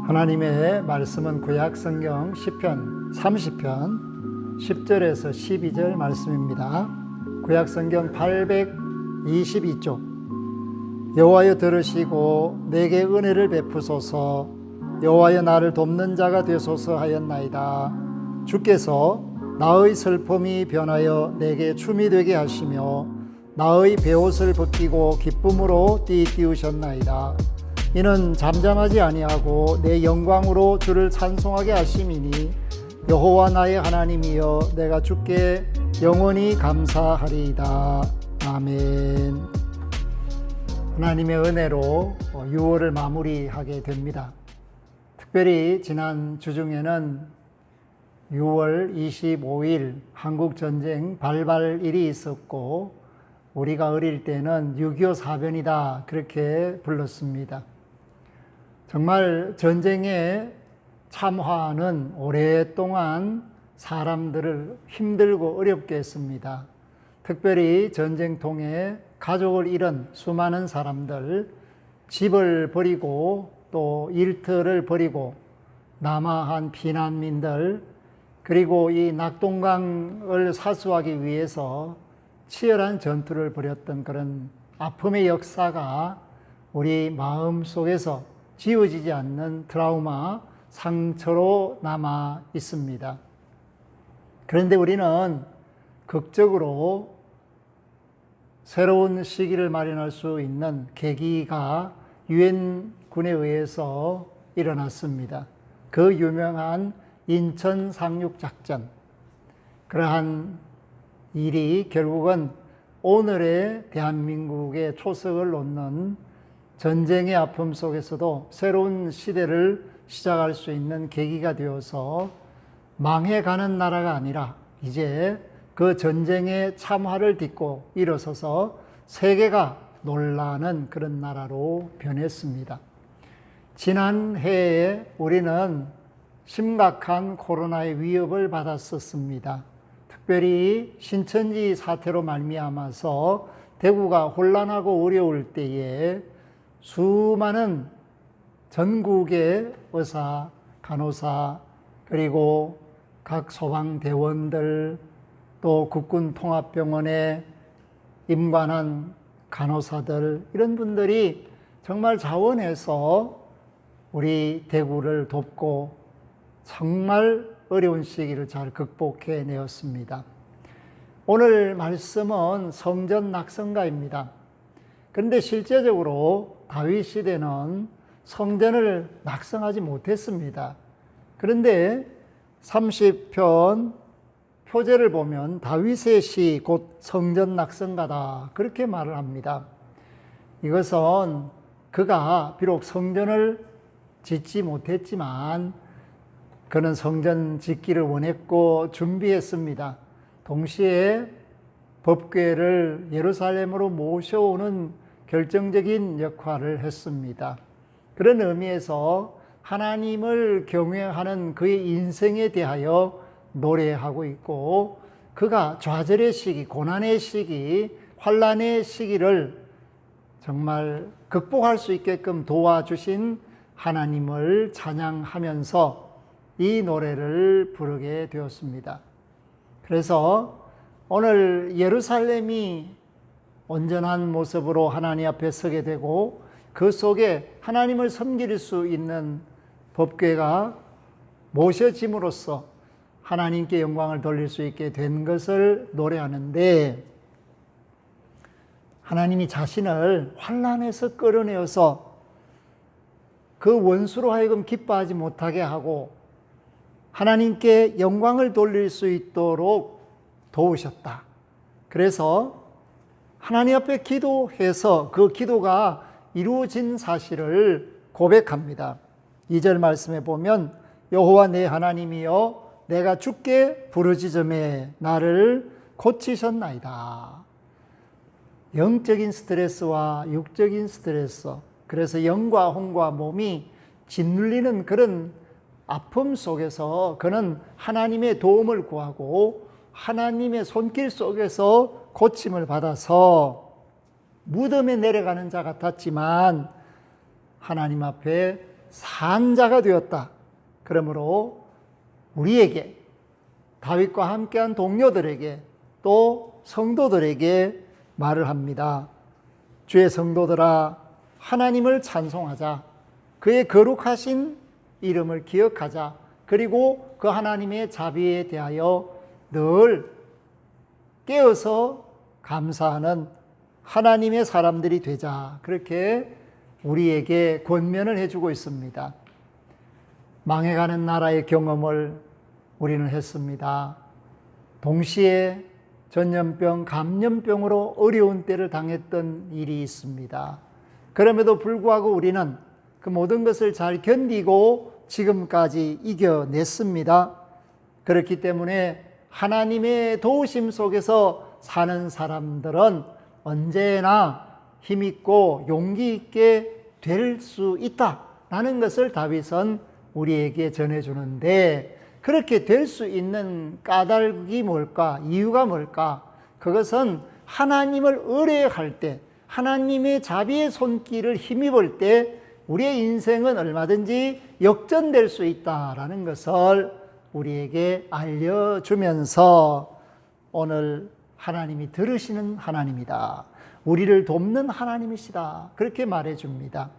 하나님의 말씀은 구약 성경 시편 30편 10절에서 12절 말씀입니다. 구약 성경 822쪽. 여호와여 들으시고 내게 은혜를 베푸소서. 여호와여 나를 돕는 자가 되소서 하였나이다. 주께서 나의 슬픔이 변하여 내게 춤이 되게 하시며 나의 베옷을 벗기고 기쁨으로 띠우셨나이다. 이는 잠잠하지 아니하고 내 영광으로 주를 찬송하게 하심이니 여호와 나의 하나님이여 내가 주께 영원히 감사하리이다. 아멘. 하나님의 은혜로 6월을 마무리하게 됩니다. 특별히 지난 주중에는 6월 25일 한국전쟁 발발일이 있었고 우리가 어릴 때는 6.25 사변이다 그렇게 불렀습니다. 정말 전쟁의 참화는 오랫동안 사람들을 힘들고 어렵게 했습니다. 특별히 전쟁 통해 가족을 잃은 수많은 사람들, 집을 버리고 또 일터를 버리고 남하한 피난민들, 그리고 이 낙동강을 사수하기 위해서 치열한 전투를 벌였던 그런 아픔의 역사가 우리 마음 속에서 지워지지 않는 트라우마, 상처로 남아 있습니다. 그런데 우리는 극적으로 새로운 시기를 마련할 수 있는 계기가 유엔군에 의해서 일어났습니다. 그 유명한 인천 상륙작전. 그러한 일이 결국은 오늘의 대한민국의 초석을 놓는 전쟁의 아픔 속에서도 새로운 시대를 시작할 수 있는 계기가 되어서 망해가는 나라가 아니라 이제 그 전쟁의 참화를 딛고 일어서서 세계가 놀라는 그런 나라로 변했습니다. 지난해에 우리는 심각한 코로나의 위협을 받았었습니다. 특별히 신천지 사태로 말미암아서 대구가 혼란하고 어려울 때에 수많은 전국의 의사, 간호사, 그리고 각 소방대원들, 또 국군통합병원에 임관한 간호사들, 이런 분들이 정말 자원해서 우리 대구를 돕고 정말 어려운 시기를 잘 극복해 내었습니다. 오늘 말씀은 성전 낙성가입니다. 그런데 실제적으로 다윗 시대는 성전을 낙성하지 못했습니다. 그런데 30편 표제를 보면 다윗의 시 곧 성전 낙성가다 그렇게 말을 합니다. 이것은 그가 비록 성전을 짓지 못했지만 그는 성전 짓기를 원했고 준비했습니다. 동시에 법궤를 예루살렘으로 모셔오는 결정적인 역할을 했습니다. 그런 의미에서 하나님을 경외하는 그의 인생에 대하여 노래하고 있고 그가 좌절의 시기, 고난의 시기, 환난의 시기를 정말 극복할 수 있게끔 도와주신 하나님을 찬양하면서 이 노래를 부르게 되었습니다. 그래서 오늘 예루살렘이 온전한 모습으로 하나님 앞에 서게 되고 그 속에 하나님을 섬길 수 있는 법궤가 모셔짐으로써 하나님께 영광을 돌릴 수 있게 된 것을 노래하는데 하나님이 자신을 환난에서 끌어내어서 그 원수로 하여금 기뻐하지 못하게 하고 하나님께 영광을 돌릴 수 있도록 도우셨다. 그래서 하나님 앞에 기도해서 그 기도가 이루어진 사실을 고백합니다. 2절 말씀에 보면 여호와 내 하나님이여 내가 주께 부르짖음에 나를 고치셨나이다. 영적인 스트레스와 육적인 스트레스, 그래서 영과 혼과 몸이 짓눌리는 그런 아픔 속에서 그는 하나님의 도움을 구하고 하나님의 손길 속에서 고침을 받아서 무덤에 내려가는 자 같았지만 하나님 앞에 산 자가 되었다. 그러므로 우리에게, 다윗과 함께한 동료들에게, 또 성도들에게 말을 합니다. 주의 성도들아, 하나님을 찬송하자. 그의 거룩하신 이름을 기억하자. 그리고 그 하나님의 자비에 대하여 늘 깨어서 감사하는 하나님의 사람들이 되자. 그렇게 우리에게 권면을 해주고 있습니다. 망해가는 나라의 경험을 우리는 했습니다. 동시에 전염병, 감염병으로 어려운 때를 당했던 일이 있습니다. 그럼에도 불구하고 우리는 그 모든 것을 잘 견디고 지금까지 이겨냈습니다. 그렇기 때문에 하나님의 도우심 속에서 사는 사람들은 언제나 힘있고 용기 있게 될 수 있다라는 것을 다윗은 우리에게 전해주는데, 그렇게 될 수 있는 까닭이 뭘까? 이유가 뭘까? 그것은 하나님을 의뢰할 때, 하나님의 자비의 손길을 힘입을 때 우리의 인생은 얼마든지 역전될 수 있다라는 것을 우리에게 알려주면서 오늘 하나님이 들으시는 하나님이다. 우리를 돕는 하나님이시다. 그렇게 말해줍니다.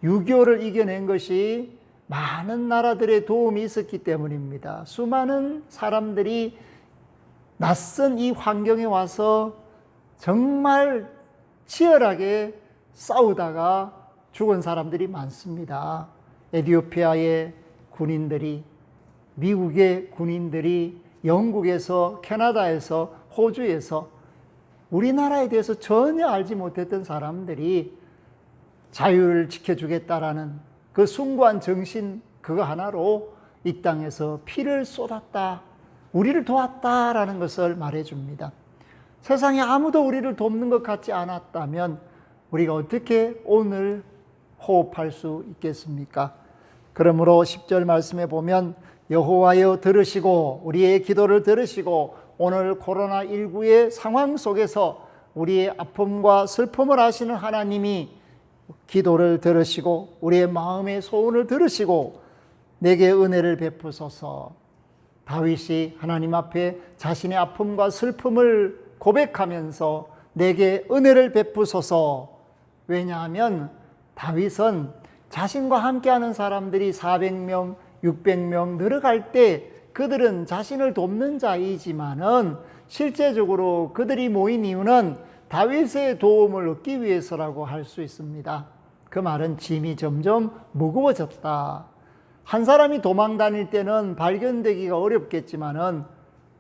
6.25를 이겨낸 것이 많은 나라들의 도움이 있었기 때문입니다. 수많은 사람들이 낯선 이 환경에 와서 정말 치열하게 싸우다가 죽은 사람들이 많습니다. 에티오피아의 군인들이, 미국의 군인들이, 영국에서, 캐나다에서, 호주에서 우리나라에 대해서 전혀 알지 못했던 사람들이 자유를 지켜주겠다라는 그 숭고한 정신 그거 하나로 이 땅에서 피를 쏟았다, 우리를 도왔다라는 것을 말해줍니다. 세상에 아무도 우리를 돕는 것 같지 않았다면 우리가 어떻게 오늘 호흡할 수 있겠습니까? 그러므로 10절 말씀에 보면 여호와여 들으시고 우리의 기도를 들으시고 오늘 코로나19의 상황 속에서 우리의 아픔과 슬픔을 아시는 하나님이 기도를 들으시고 우리의 마음의 소원을 들으시고 내게 은혜를 베푸소서. 다윗이 하나님 앞에 자신의 아픔과 슬픔을 고백하면서 내게 은혜를 베푸소서. 왜냐하면 다윗은 자신과 함께하는 사람들이 400명, 600명 늘어갈 때 그들은 자신을 돕는 자이지만은 실제적으로 그들이 모인 이유는 다윗의 도움을 얻기 위해서라고 할 수 있습니다. 그 말은 짐이 점점 무거워졌다. 한 사람이 도망 다닐 때는 발견되기가 어렵겠지만은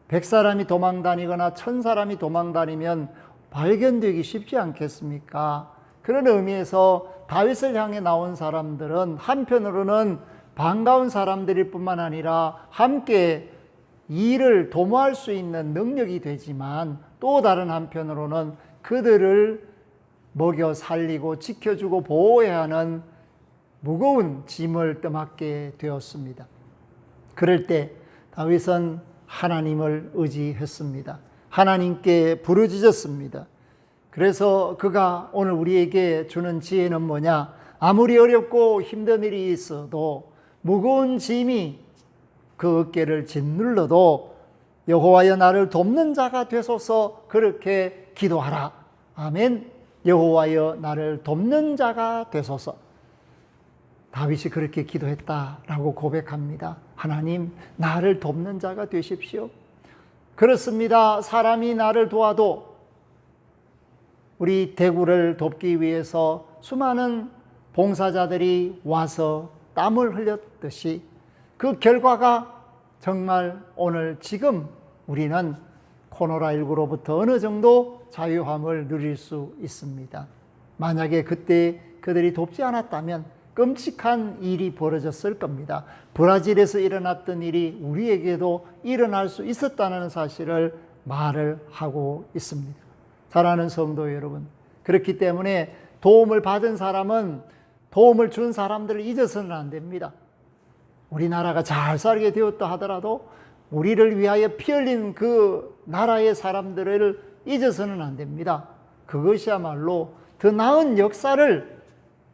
100사람이 도망 다니거나 1000사람이 도망 다니면 발견되기 쉽지 않겠습니까? 그런 의미에서 다윗을 향해 나온 사람들은 한편으로는 반가운 사람들일 뿐만 아니라 함께 일을 도모할 수 있는 능력이 되지만 또 다른 한편으로는 그들을 먹여 살리고 지켜주고 보호해야 하는 무거운 짐을 떠맡게 되었습니다. 그럴 때 다윗은 하나님을 의지했습니다. 하나님께 부르짖었습니다. 그래서 그가 오늘 우리에게 주는 지혜는 뭐냐? 아무리 어렵고 힘든 일이 있어도 무거운 짐이 그 어깨를 짓눌러도 여호와여 나를 돕는 자가 되소서. 그렇게 기도하라. 아멘. 여호와여 나를 돕는 자가 되소서. 다윗이 그렇게 기도했다라고 고백합니다. 하나님, 나를 돕는 자가 되십시오. 그렇습니다. 사람이 나를 도와도 우리 대구를 돕기 위해서 수많은 봉사자들이 와서 땀을 흘렸듯이 그 결과가 정말 오늘 지금 우리는 코로나19로부터 어느 정도 자유함을 누릴 수 있습니다. 만약에 그때 그들이 돕지 않았다면 끔찍한 일이 벌어졌을 겁니다. 브라질에서 일어났던 일이 우리에게도 일어날 수 있었다는 사실을 말을 하고 있습니다. 사랑하는 성도 여러분, 그렇기 때문에 도움을 받은 사람은 도움을 준 사람들을 잊어서는 안 됩니다. 우리나라가 잘 살게 되었다 하더라도 우리를 위하여 피 흘린 그 나라의 사람들을 잊어서는 안 됩니다. 그것이야말로 더 나은 역사를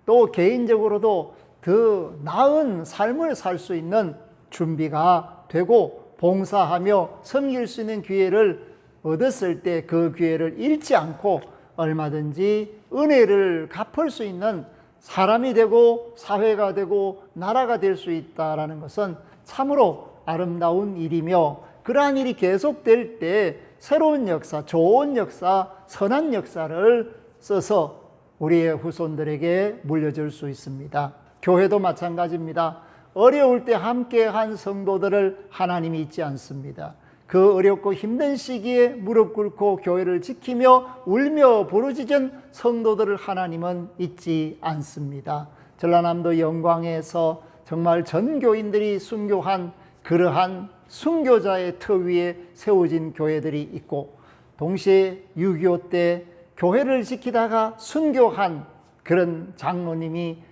또 개인적으로도 더 나은 삶을 살 수 있는 준비가 되고 봉사하며 섬길 수 있는 기회를 얻었을 때 그 기회를 잃지 않고 얼마든지 은혜를 갚을 수 있는 사람이 되고 사회가 되고 나라가 될 수 있다는 것은 참으로 아름다운 일이며, 그러한 일이 계속될 때 새로운 역사, 좋은 역사, 선한 역사를 써서 우리의 후손들에게 물려줄 수 있습니다. 교회도 마찬가지입니다. 어려울 때 함께한 성도들을 하나님이 잊지 않습니다. 그 어렵고 힘든 시기에 무릎 꿇고 교회를 지키며 울며 부르짖은 성도들을 하나님은 잊지 않습니다. 전라남도 영광에서 정말 전교인들이 순교한 그러한 순교자의 터 위에 세워진 교회들이 있고, 동시에 6.25 때 교회를 지키다가 순교한 그런 장로님이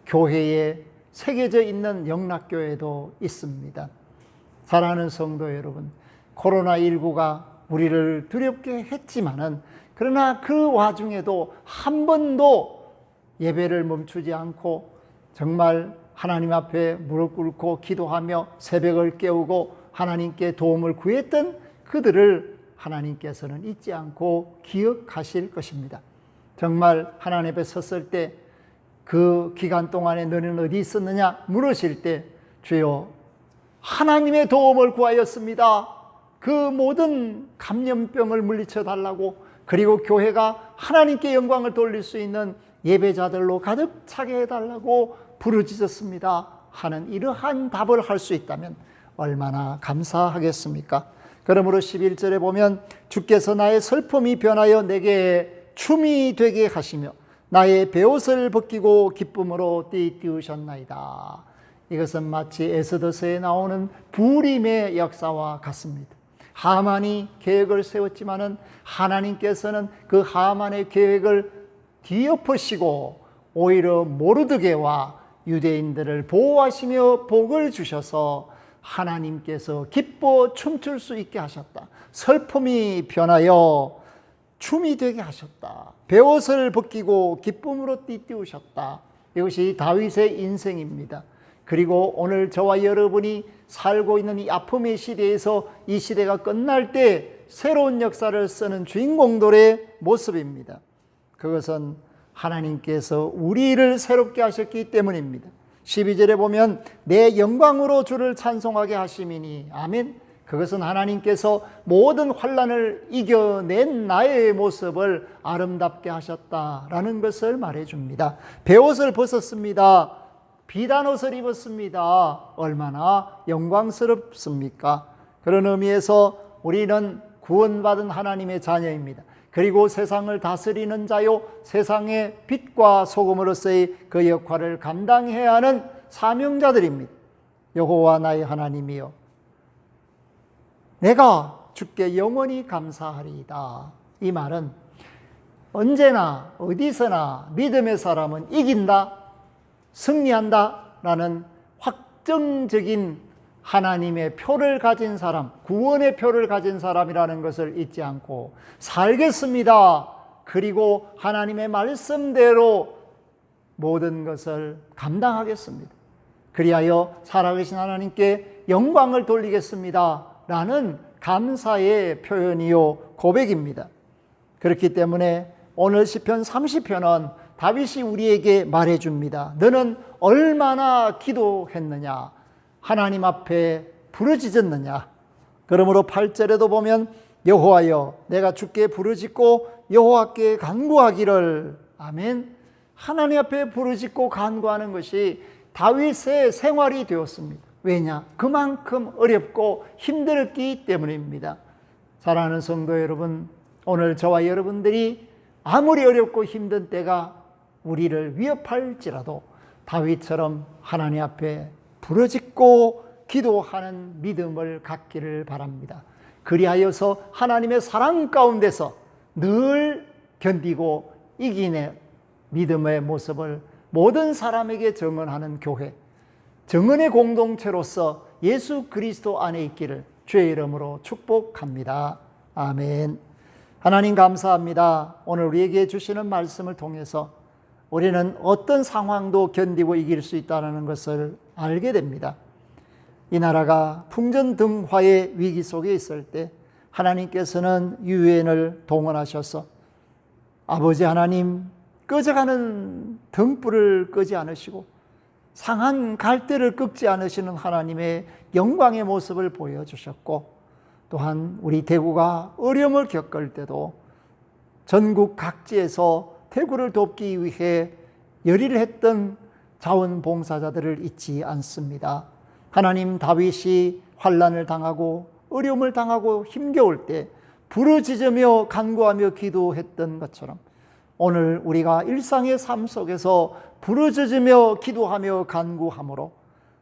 교회에 새겨져 있는 영락교회도 있습니다. 사랑하는 성도 여러분, 코로나19가 우리를 두렵게 했지만은, 그러나 그 와중에도 한 번도 예배를 멈추지 않고 정말 하나님 앞에 무릎 꿇고 기도하며 새벽을 깨우고 하나님께 도움을 구했던 그들을 하나님께서는 잊지 않고 기억하실 것입니다. 정말 하나님 앞에 섰을 때 그 기간 동안에 너는 어디 있었느냐 물으실 때, 주여 하나님의 도움을 구하였습니다. 그 모든 감염병을 물리쳐 달라고, 그리고 교회가 하나님께 영광을 돌릴 수 있는 예배자들로 가득 차게 해달라고 부르짖었습니다 하는 이러한 답을 할 수 있다면 얼마나 감사하겠습니까? 그러므로 11절에 보면 주께서 나의 슬픔이 변하여 내게 춤이 되게 하시며 나의 베옷을 벗기고 기쁨으로 띠띠우셨나이다. 이것은 마치 에스더서에 나오는 부림의 역사와 같습니다. 하만이 계획을 세웠지만은 하나님께서는 그 하만의 계획을 뒤엎으시고 오히려 모르드게와 유대인들을 보호하시며 복을 주셔서 하나님께서 기뻐 춤출 수 있게 하셨다. 슬픔이 변하여 춤이 되게 하셨다. 베옷을 벗기고 기쁨으로 띠띠우셨다. 이것이 다윗의 인생입니다. 그리고 오늘 저와 여러분이 살고 있는 이 아픔의 시대에서 이 시대가 끝날 때 새로운 역사를 쓰는 주인공들의 모습입니다. 그것은 하나님께서 우리를 새롭게 하셨기 때문입니다. 12절에 보면 내 영광으로 주를 찬송하게 하심이니, 아멘. 그것은 하나님께서 모든 환난을 이겨낸 나의 모습을 아름답게 하셨다라는 것을 말해줍니다. 베옷을 벗었습니다. 비단옷을 입었습니다. 얼마나 영광스럽습니까? 그런 의미에서 우리는 구원받은 하나님의 자녀입니다. 그리고 세상을 다스리는 자요, 세상의 빛과 소금으로서의 그 역할을 감당해야 하는 사명자들입니다. 여호와 나의 하나님이여, 내가 주께 영원히 감사하리이다. 이 말은 언제나 어디서나 믿음의 사람은 이긴다, 승리한다 라는 확정적인 하나님의 표를 가진 사람, 구원의 표를 가진 사람이라는 것을 잊지 않고 살겠습니다. 그리고 하나님의 말씀대로 모든 것을 감당하겠습니다. 그리하여 살아계신 하나님께 영광을 돌리겠습니다 라는 감사의 표현이요 고백입니다. 그렇기 때문에 오늘 시편 30편은 다윗이 우리에게 말해줍니다. 너는 얼마나 기도했느냐, 하나님 앞에 부르짖었느냐. 그러므로 8절에도 보면 여호와여, 내가 주께 부르짖고 여호와께 간구하기를. 아멘. 하나님 앞에 부르짖고 간구하는 것이 다윗의 생활이 되었습니다. 왜냐? 그만큼 어렵고 힘들었기 때문입니다. 사랑하는 성도 여러분, 오늘 저와 여러분들이 아무리 어렵고 힘든 때가 우리를 위협할지라도 다윗처럼 하나님 앞에 부르짖고 기도하는 믿음을 갖기를 바랍니다. 그리하여서 하나님의 사랑 가운데서 늘 견디고 이기는 믿음의 모습을 모든 사람에게 증언하는 교회, 증언의 공동체로서 예수 그리스도 안에 있기를 주의 이름으로 축복합니다. 아멘. 하나님 감사합니다. 오늘 우리에게 주시는 말씀을 통해서 우리는 어떤 상황도 견디고 이길 수 있다는 것을 알게 됩니다. 이 나라가 풍전등화의 위기 속에 있을 때 하나님께서는 유엔을 동원하셔서 아버지 하나님, 꺼져가는 등불을 끄지 않으시고 상한 갈대를 꺾지 않으시는 하나님의 영광의 모습을 보여주셨고, 또한 우리 대구가 어려움을 겪을 때도 전국 각지에서 대구를 돕기 위해 열의를 했던 자원봉사자들을 잊지 않습니다. 하나님, 다윗이 환난을 당하고 어려움을 당하고 힘겨울 때 부르짖으며 간구하며 기도했던 것처럼 오늘 우리가 일상의 삶 속에서 부르짖으며 기도하며 간구함으로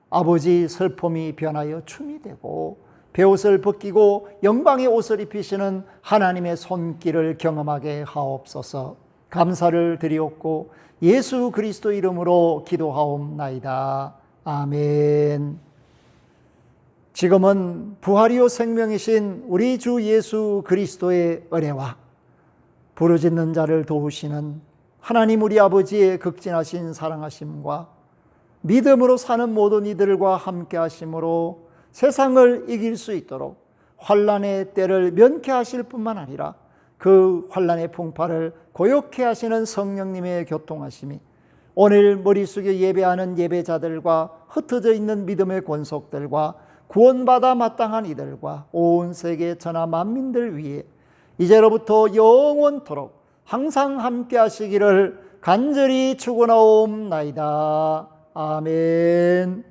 아버지 슬픔이 변하여 춤이 되고 베옷을 벗기고 영광의 옷을 입히시는 하나님의 손길을 경험하게 하옵소서. 감사를 드리옵고 예수 그리스도 이름으로 기도하옵나이다. 아멘. 지금은 부활이요 생명이신 우리 주 예수 그리스도의 은혜와 부르짖는 자를 도우시는 하나님 우리 아버지의 극진하신 사랑하심과 믿음으로 사는 모든 이들과 함께 하심으로 세상을 이길 수 있도록 환난의 때를 면케하실 뿐만 아니라 그 환난의 풍파를 고요케 하시는 성령님의 교통하심이 오늘 머리 숙여 예배하는 예배자들과 흩어져 있는 믿음의 권속들과 구원받아 마땅한 이들과 온 세계 천하 만민들 위해 이제로부터 영원토록 항상 함께 하시기를 간절히 축원하옵나이다. 아멘.